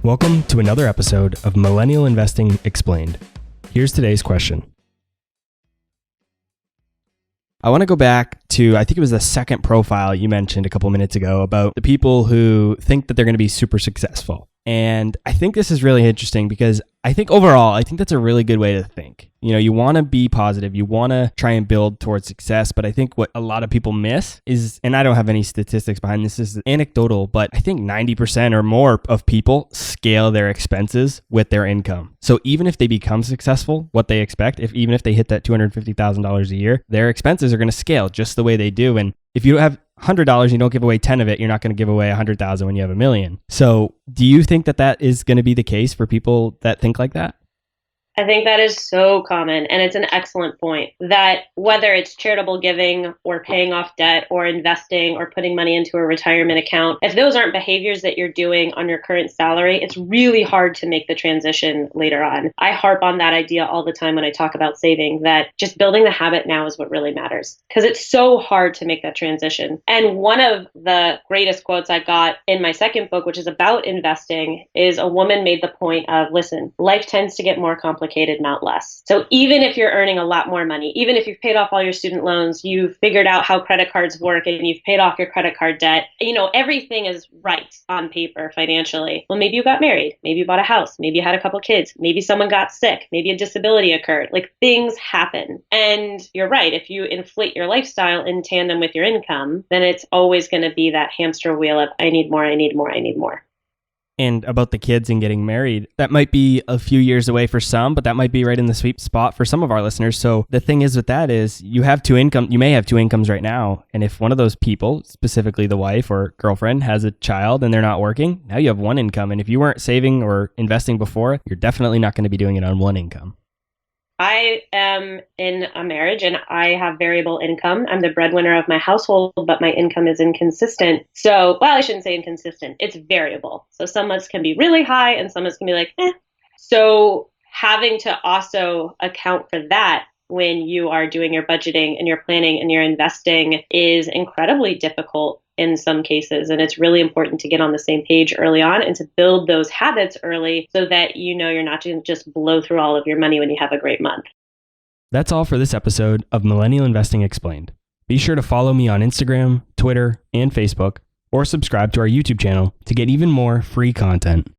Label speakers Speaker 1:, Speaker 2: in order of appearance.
Speaker 1: Welcome to another episode of Millennial Investing Explained. Here's today's question. I want to go back to, I think it was the second profile you mentioned a couple minutes ago about the people who think that they're going to be super successful. And I think this is really interesting because I think overall, I think that's a really good way to think. You know, you want to be positive, you want to try and build towards success. But I think what a lot of people miss is, and I don't have any statistics behind this, is anecdotal, but I think 90% or more of people scale their expenses with their income. So even if they become successful, what they expect, even if they hit that $250,000 a year, their expenses are going to scale just the way they do. And if you have $100 and you don't give away 10 of it, you're not going to give away 100,000 when you have $1 million. So do you think that that is going to be the case for people that think like that?
Speaker 2: I think that is so common, and it's an excellent point that whether it's charitable giving or paying off debt or investing or putting money into a retirement account, if those aren't behaviors that you're doing on your current salary, it's really hard to make the transition later on. I harp on that idea all the time when I talk about saving, that just building the habit now is what really matters because it's so hard to make that transition. And one of the greatest quotes I got in my second book, which is about investing, is a woman made the point of, listen, life tends to get more complicated, not less. So even if you're earning a lot more money, even if you've paid off all your student loans, you've figured out how credit cards work and you've paid off your credit card debt, you know, everything is right on paper financially. Well, maybe you got married, maybe you bought a house, maybe you had a couple kids, maybe someone got sick, maybe a disability occurred. Like, things happen. And you're right. If you inflate your lifestyle in tandem with your income, then it's always going to be that hamster wheel of I need more, I need more, I need more.
Speaker 1: And about the kids and getting married, that might be a few years away for some, but that might be right in the sweet spot for some of our listeners. So the thing is with that is you may have two incomes right now. And if one of those people, specifically the wife or girlfriend, has a child and they're not working, now you have one income. And if you weren't saving or investing before, you're definitely not going to be doing it on one income.
Speaker 2: I am in a marriage and I have variable income. I'm the breadwinner of my household, but my income is inconsistent. So, well, I shouldn't say inconsistent. It's variable. So some months can be really high and some months can be like, eh. So having to also account for that when you are doing your budgeting and your planning and your investing is incredibly difficult in some cases. And it's really important to get on the same page early on and to build those habits early so that you know you're not going to just blow through all of your money when you have a great month.
Speaker 1: That's all for this episode of Millennial Investing Explained. Be sure to follow me on Instagram, Twitter, and Facebook, or subscribe to our YouTube channel to get even more free content.